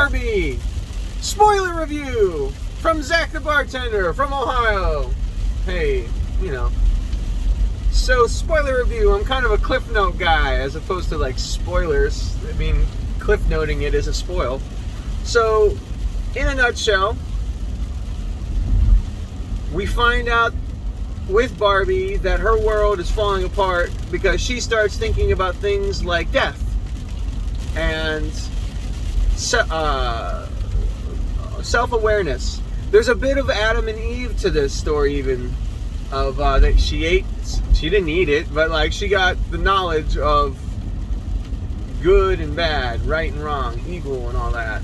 Barbie spoiler review from Zach the bartender from Ohio. Hey, So spoiler review, I'm kind of a cliff note guy as opposed to like spoilers. I mean, cliff noting it is a spoil. So, in a nutshell, we find out with Barbie that her world is falling apart because she starts thinking about things like death and self-awareness. There's a bit of Adam and Eve to this story, even of that she didn't eat it, but like she got the knowledge of good and bad, right and wrong, evil and all that,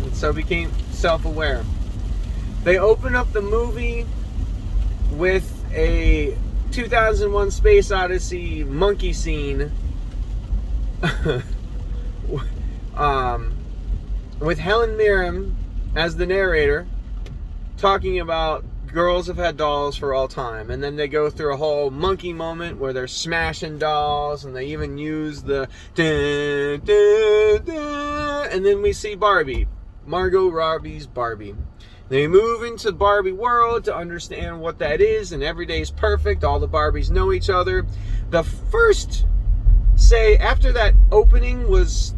and so became self-aware. They open up the movie with a 2001 Space Odyssey monkey scene with Helen Mirren as the narrator talking about girls have had dolls for all time, and then they go through a whole monkey moment where they're smashing dolls, and they even use the dun, dun, dun, and then we see Barbie, Margot Robbie's Barbie. They move into Barbie world to understand what that is, and every day is perfect. All the Barbies know each other. The first, after that opening was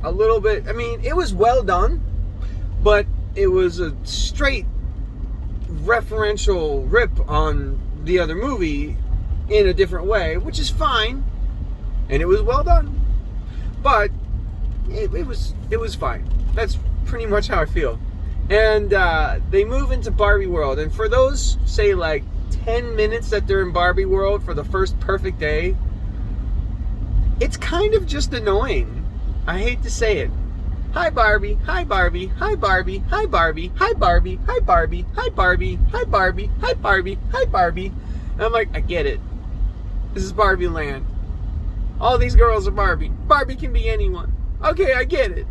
a little bit, it was well done, but it was a straight referential rip on the other movie in a different way, which is fine, and it was well done, but it was fine. That's pretty much how I feel. And they move into Barbie world, and for those, say, like 10 minutes that they're in Barbie world for the first perfect day, it's kind of just annoying. I hate to say it. Hi Barbie, hi Barbie, hi Barbie, hi Barbie, hi Barbie, hi Barbie, hi Barbie, hi Barbie, hi Barbie, hi Barbie. And I'm like, I get it. This is Barbie land. All these girls are Barbie. Barbie can be anyone. Okay, I get it.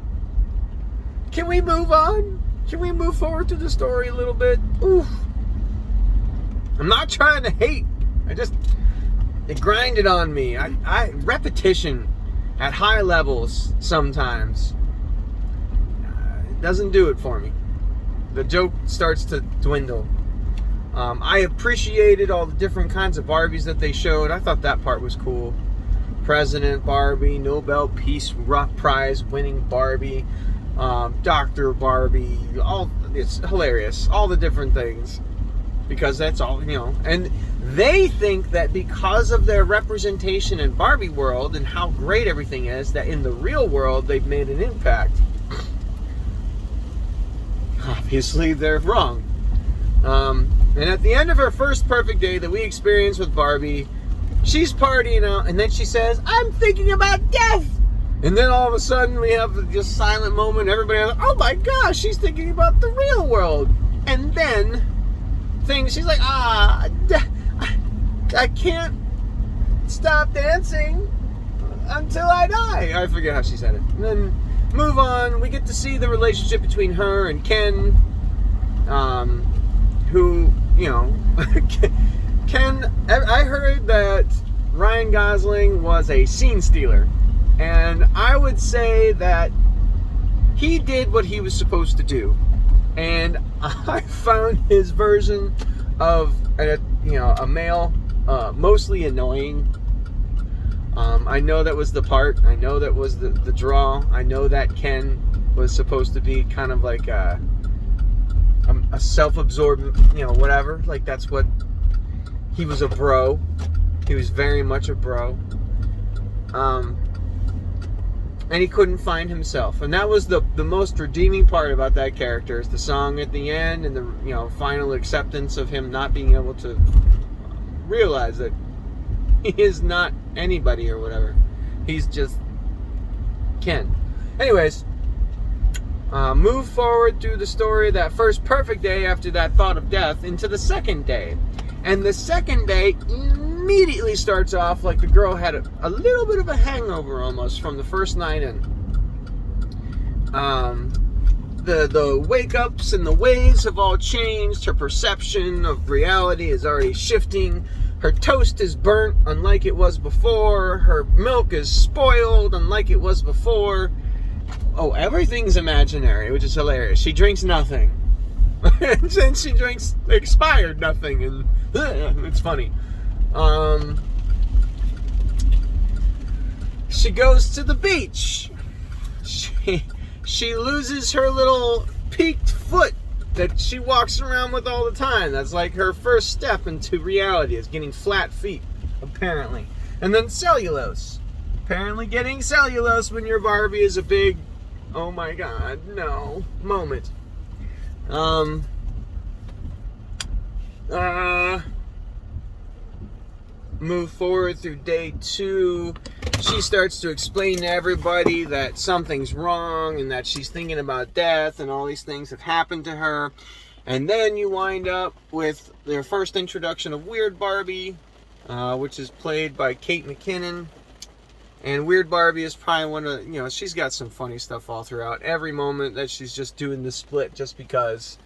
Can we move on? Can we move forward to the story a little bit? Oof. I'm not trying to hate. It grinded on me. Repetition at high levels sometimes doesn't do it for me. The joke starts to dwindle. I appreciated all the different kinds of Barbies that they showed. I thought that part was cool. President Barbie, Nobel Peace Prize winning Barbie, Dr. Barbie, it's hilarious. All the different things. Because that's all, and they think that because of their representation in Barbie world and how great everything is, that in the real world they've made an impact. Obviously they're wrong. And at the end of her first perfect day that we experienced with Barbie, she's partying out, and then she says, I'm thinking about death. And then all of a sudden we have this silent moment. Everybody's like, oh my gosh, she's thinking about the real world. And then she's like, I can't stop dancing until I die. I forget how she said it. And then move on. We get to see the relationship between her and Ken, who, Ken, I heard that Ryan Gosling was a scene stealer. And I would say that he did what he was supposed to do. And I found his version of a male mostly annoying. I know that was the part. I know that was the draw. I know that Ken was supposed to be kind of like a self-absorbed, whatever. Like that's what he was, a bro. He was very much a bro. And he couldn't find himself, and that was the most redeeming part about that character, is the song at the end and the final acceptance of him not being able to realize that he is not anybody or whatever. He's just Ken. Anyways, move forward through the story, that first perfect day after that thought of death, into the second day, and the second day immediately starts off like the girl had a little bit of a hangover almost from the first night in. The wake-ups and the waves have all changed. Her perception of reality is already shifting. Her toast is burnt unlike it was before. Her milk is spoiled unlike it was before. Oh, everything's imaginary, which is hilarious. She drinks nothing. And then she drinks expired nothing, and it's funny. She goes to the beach. She loses her little peaked foot that she walks around with all the time. That's like her first step into reality, is getting flat feet, apparently. And then cellulose. Apparently getting cellulose when you're Barbie is a big, oh my god, no, moment. Move forward through day 2. She starts to explain to everybody that something's wrong and that she's thinking about death and all these things have happened to her. And then you wind up with their first introduction of Weird Barbie, which is played by Kate McKinnon. And Weird Barbie is probably one of, she's got some funny stuff all throughout. Every moment that she's just doing the split just because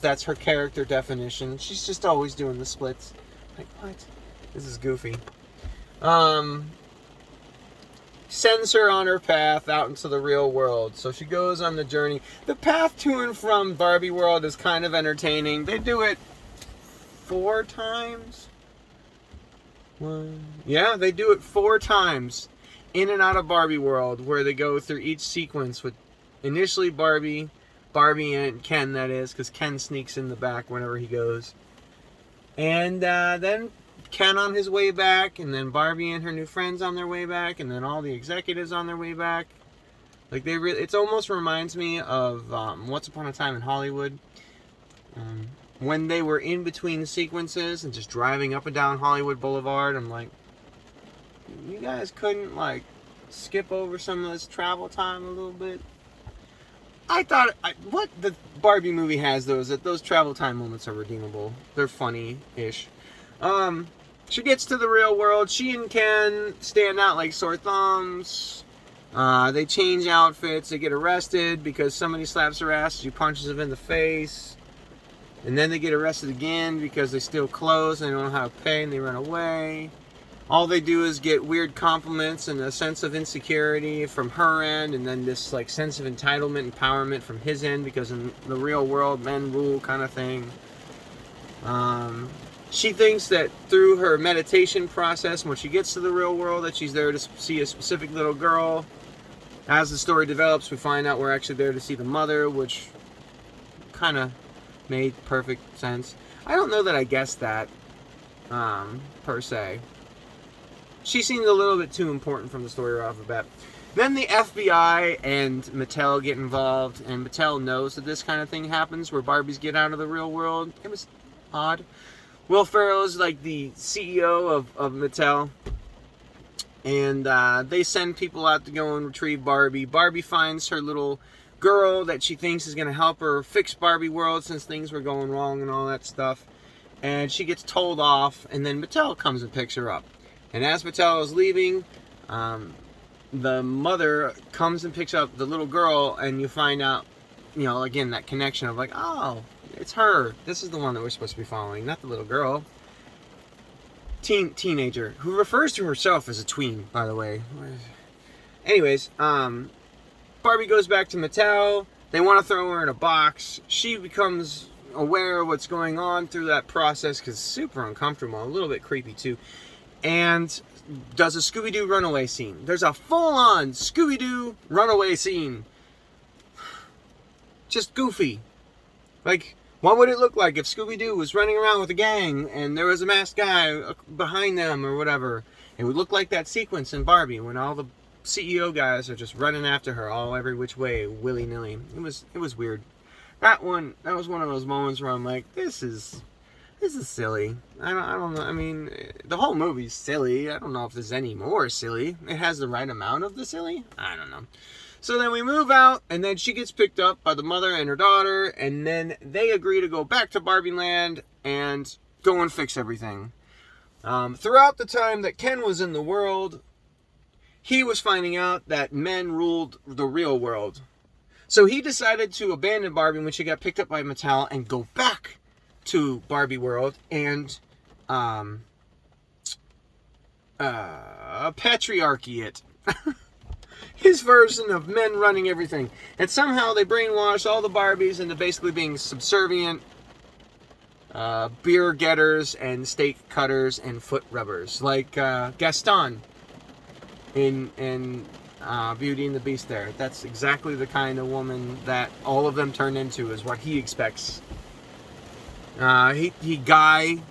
that's her character definition. She's just always doing the splits. Like, what? This is goofy. Sends her on her path out into the real world. So she goes on the journey. The path to and from Barbie World is kind of entertaining. They do it 4 times. Yeah, they do it 4 times in and out of Barbie World, where they go through each sequence with initially Barbie and Ken, that is, because Ken sneaks in the back whenever he goes. And then Ken on his way back, and then Barbie and her new friends on their way back, and then all the executives on their way back. Like, it almost reminds me of Once Upon a Time in Hollywood. When they were in between sequences and just driving up and down Hollywood Boulevard, I'm like, you guys couldn't, like, skip over some of this travel time a little bit? I thought, what the Barbie movie has, though, is that those travel time moments are redeemable. They're funny-ish. She gets to the real world. She and Ken stand out like sore thumbs. They change outfits. They get arrested because somebody slaps her ass. She punches them in the face. And then they get arrested again because they steal clothes and they don't know how to pay and they run away. All they do is get weird compliments and a sense of insecurity from her end, and then this like sense of entitlement, empowerment from his end, because in the real world, men rule kind of thing. She thinks that through her meditation process, when she gets to the real world, that she's there to see a specific little girl. As the story develops, we find out we're actually there to see the mother, which kind of made perfect sense. I don't know that I guessed that, per se. She seemed a little bit too important from the story right off the bat. Then the FBI and Mattel get involved, and Mattel knows that this kind of thing happens, where Barbies get out of the real world. It was odd. Will Ferrell's like the CEO of Mattel, and they send people out to go and retrieve Barbie. Barbie finds her little girl that she thinks is going to help her fix Barbie World since things were going wrong and all that stuff. And she gets told off, and then Mattel comes and picks her up. And as Mattel is leaving, the mother comes and picks up the little girl, and you find out, again, that connection of like, oh, it's her. This is the one that we're supposed to be following, not the little girl. Teenager, who refers to herself as a tween, by the way. Anyways, Barbie goes back to Mattel. They want to throw her in a box. She becomes aware of what's going on through that process, because it's super uncomfortable, a little bit creepy too. And does a Scooby-Doo runaway scene. There's a full-on Scooby-Doo runaway scene. Just goofy. Like, what would it look like if Scooby-Doo was running around with a gang and there was a masked guy behind them or whatever? It would look like that sequence in Barbie when all the CEO guys are just running after her all every which way, willy-nilly. It was weird. That was one of those moments where I'm like, this is silly. I don't know. I mean, the whole movie's silly. I don't know if there's any more silly. It has the right amount of the silly. I don't know. So then we move out, and then she gets picked up by the mother and her daughter, and then they agree to go back to Barbie Land and go and fix everything. Throughout the time that Ken was in the world, he was finding out that men ruled the real world. So he decided to abandon Barbie when she got picked up by Mattel and go back to Barbie World and patriarchy it. his version of men running everything. And somehow they brainwash all the Barbies into basically being subservient beer getters and steak cutters and foot rubbers, like Gaston in Beauty and the Beast. There, that's exactly the kind of woman that all of them turn into, is what he expects. He guy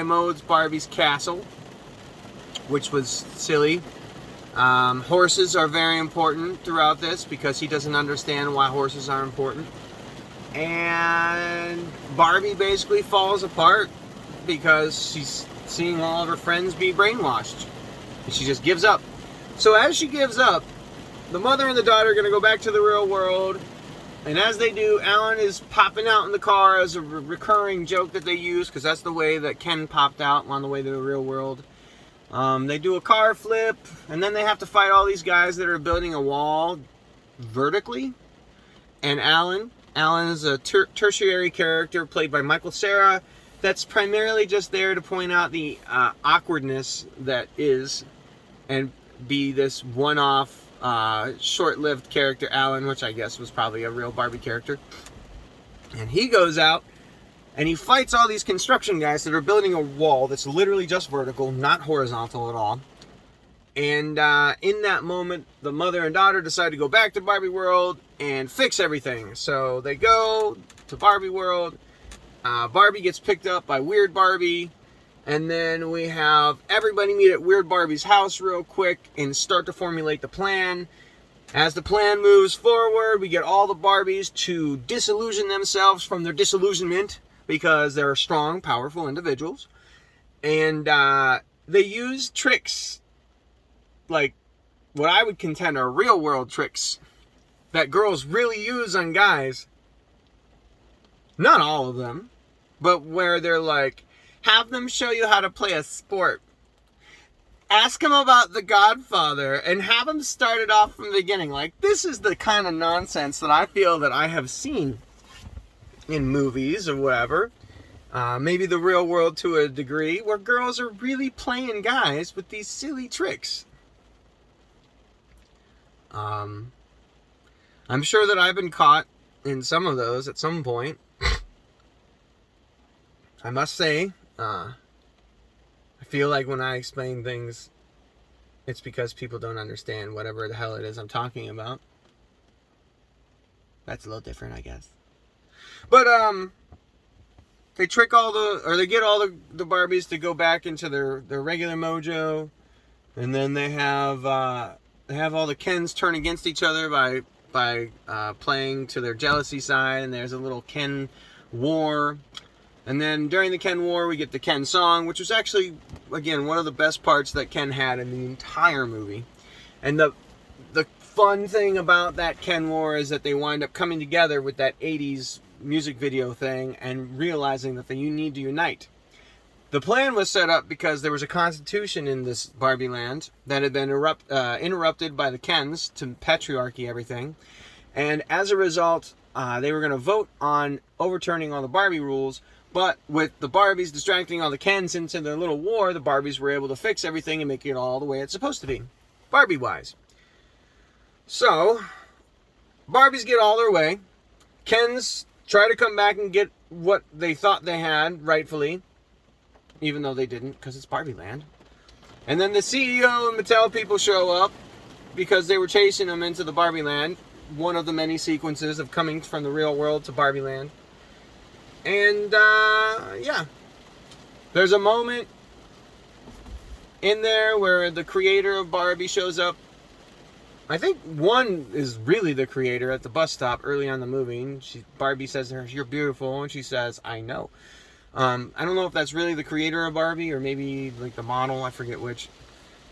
modes Barbie's castle, which was silly. Horses are very important throughout this because he doesn't understand why horses are important. And Barbie basically falls apart because she's seeing all of her friends be brainwashed. And she just gives up. So as she gives up, the mother and the daughter are going to go back to the real world. And as they do, Alan is popping out in the car as a recurring joke that they use, because that's the way that Ken popped out on the way to the real world. They do a car flip, and then they have to fight all these guys that are building a wall vertically. And Alan is a tertiary character played by Michael Cera that's primarily just there to point out the awkwardness that is, and be this one-off, short-lived character, Alan, which I guess was probably a real Barbie character. And he goes out and he fights all these construction guys that are building a wall that's literally just vertical, not horizontal at all. And in that moment, the mother and daughter decide to go back to Barbie World and fix everything. So they go to Barbie World. Barbie gets picked up by Weird Barbie. And then we have everybody meet at Weird Barbie's house real quick and start to formulate the plan. As the plan moves forward, we get all the Barbies to disillusion themselves from their disillusionment, because they're strong, powerful individuals. And they use tricks, like what I would contend are real world tricks that girls really use on guys. Not all of them, but where they're like, have them show you how to play a sport. Ask them about The Godfather and have them start it off from the beginning. Like, this is the kind of nonsense that I feel that I have seen in movies or whatever. Maybe the real world to a degree, where girls are really playing guys with these silly tricks. I'm sure that I've been caught in some of those at some point. I must say, I feel like when I explain things, it's because people don't understand whatever the hell it is I'm talking about. That's a little different, I guess. But, they trick they get all the Barbies to go back into their regular mojo. And then they have all the Kens turn against each other by playing to their jealousy side. And there's a little Ken war. And then during the Ken War, we get the Ken song, which was actually, again, one of the best parts that Ken had in the entire movie. And the fun thing about that Ken War is that they wind up coming together with that 80s music video thing and realizing that they need to unite. The plan was set up because there was a constitution in this Barbie land that had been interrupted by the Kens to patriarchy everything. And as a result, they were going to vote on overturning all the Barbie rules. But with the Barbies distracting all the Kens into their little war, the Barbies were able to fix everything and make it all the way it's supposed to be, Barbie-wise. So, Barbies get all their way. Kens try to come back and get what they thought they had, rightfully, even though they didn't, because it's Barbie Land. And then the CEO and Mattel people show up because they were chasing them into the Barbie Land, one of the many sequences of coming from the real world to Barbie Land. And, yeah. There's a moment in there where the creator of Barbie shows up. I think one is really the creator at the bus stop early on in the movie. Barbie says to her, "You're beautiful," and she says, "I know." I don't know if that's really the creator of Barbie or maybe like the model, I forget which.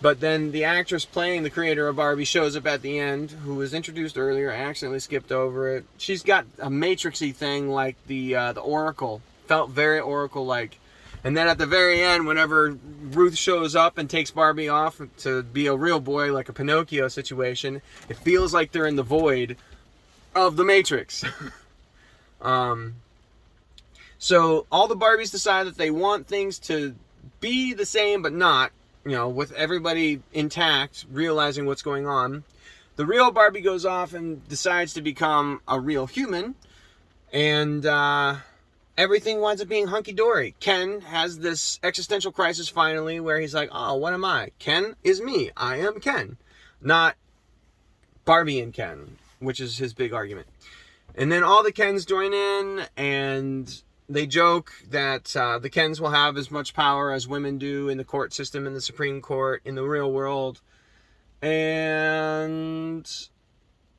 But then the actress playing the creator of Barbie shows up at the end, who was introduced earlier. I accidentally skipped over it. She's got a Matrix-y thing like the Oracle. Felt very Oracle-like. And then at the very end, whenever Ruth shows up and takes Barbie off to be a real boy, like a Pinocchio situation, it feels like they're in the void of the Matrix. So all the Barbies decide that they want things to be the same but not. You know, with everybody intact, realizing what's going on. the real Barbie goes off and decides to become a real human, and everything winds up being hunky-dory. Ken has this existential crisis finally where he's like, oh, what am I? Ken is me. I am Ken. Not Barbie and Ken, which is his big argument. And then all the Kens join in, and they joke that the Kens will have as much power as women do in the court system, in the Supreme Court, in the real world. And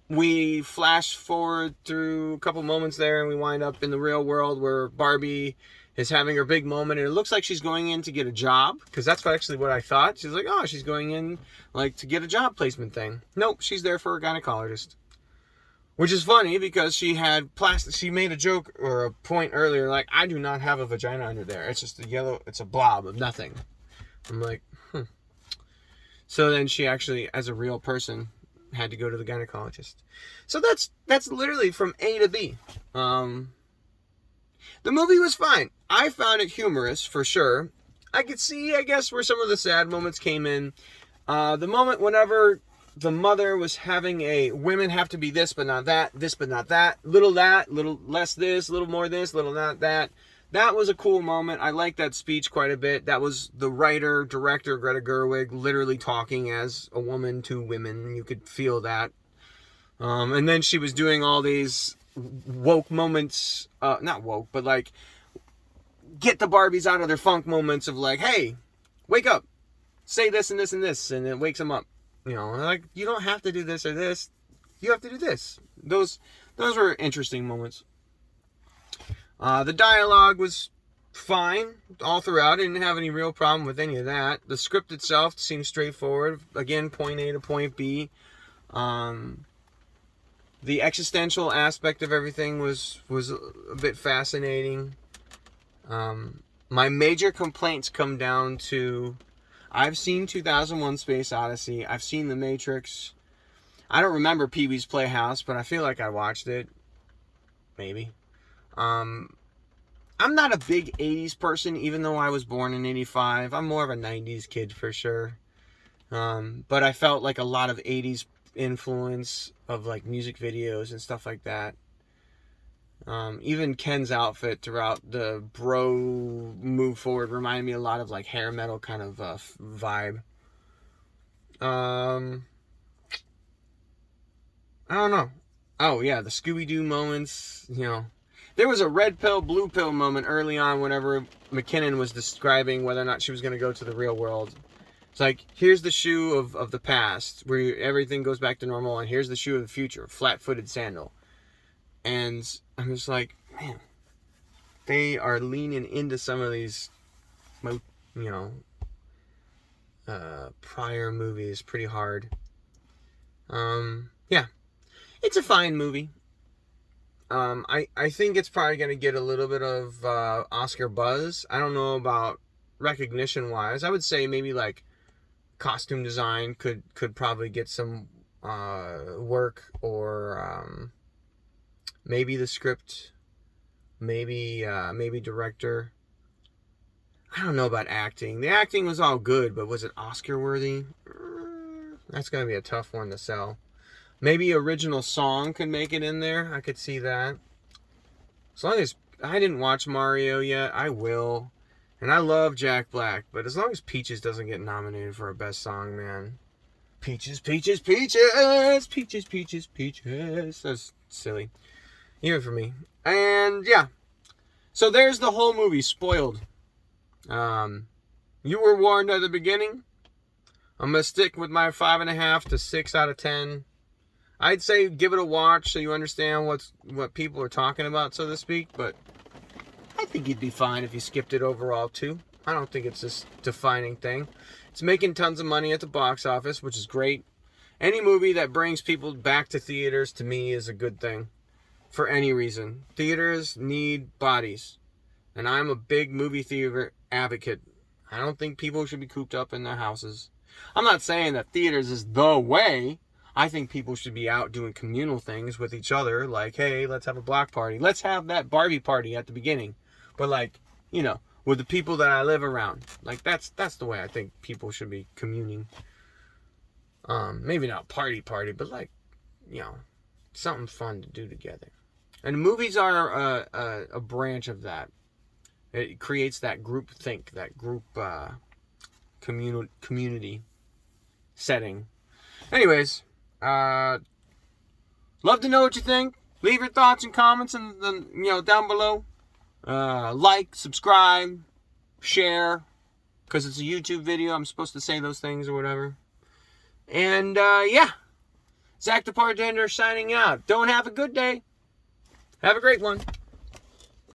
we flash forward through a couple moments there, and we wind up in the real world where Barbie is having her big moment, and it looks like she's going in to get a job, because that's actually what I thought. She's like, oh, she's going in like to get a job placement thing. Nope, she's there for a gynecologist. Which is funny because she made a joke or a point earlier, like, I do not have a vagina under there. It's just it's a blob of nothing. I'm like, So then she actually, as a real person, had to go to the gynecologist. So that's literally from A to B. The movie was fine. I found it humorous, for sure. I could see, I guess, where some of the sad moments came in. The moment whenever the mother was having women have to be this but not that, little less this, little more this, little not that. That was a cool moment. I liked that speech quite a bit. That was the writer, director, Greta Gerwig, literally talking as a woman to women. You could feel that. And then she was doing all these woke moments, not woke, but like, get the Barbies out of their funk moments of like, hey, wake up, say this and this and this, and it wakes them up. You know, like, you don't have to do this or this. You have to do this. Those were interesting moments. The dialogue was fine all throughout. I didn't have any real problem with any of that. The script itself seemed straightforward. Again, point A to point B. The existential aspect of everything was a bit fascinating. My major complaints come down to, I've seen 2001 Space Odyssey. I've seen The Matrix. I don't remember Pee-wee's Playhouse, but I feel like I watched it. Maybe. I'm not a big 80s person, even though I was born in 85. I'm more of a 90s kid for sure. But I felt like a lot of 80s influence of like music videos and stuff like that. Even Ken's outfit throughout the bro move forward reminded me a lot of like hair metal kind of vibe. I don't know. Oh yeah, the Scooby-Doo moments, you know. There was a red pill, blue pill moment early on whenever McKinnon was describing whether or not she was going to go to the real world. It's like, here's the shoe of the past, where everything goes back to normal, and here's the shoe of the future, flat-footed sandal. And I'm just like, man, they are leaning into some of these, you know, prior movies pretty hard. Yeah, it's a fine movie. I think it's probably going to get a little bit of Oscar buzz. I don't know about recognition-wise. I would say maybe like costume design could probably get some work, or maybe the script, maybe director. I don't know about acting. The acting was all good, but was it Oscar-worthy? That's going to be a tough one to sell. Maybe original song could make it in there. I could see that. As long as I didn't watch Mario yet, I will. And I love Jack Black, but as long as Peaches doesn't get nominated for a best song, man. Peaches, peaches, peaches, peaches, peaches, peaches. That's silly. Even for me. And yeah. So there's the whole movie, spoiled. You were warned at the beginning. I'm going to stick with my 5.5 to 6 out of 10. I'd say give it a watch so you understand what people are talking about, so to speak. But I think you'd be fine if you skipped it overall, too. I don't think it's this defining thing. It's making tons of money at the box office, which is great. Any movie that brings people back to theaters, to me, is a good thing. For any reason. Theaters need bodies. And I'm a big movie theater advocate. I don't think people should be cooped up in their houses. I'm not saying that theaters is the way. I think people should be out doing communal things with each other. Like, hey, let's have a block party. Let's have that Barbie party at the beginning. But like, you know, with the people that I live around. Like, that's the way I think people should be communing. Maybe not party, but like, something fun to do together. And movies are a branch of that. It creates that group think, that group community setting. Anyways, love to know what you think. Leave your thoughts and comments down below. Like, subscribe, share, because it's a YouTube video. I'm supposed to say those things or whatever. And yeah, Zach the Bartender signing out. Don't have a good day. Have a great one.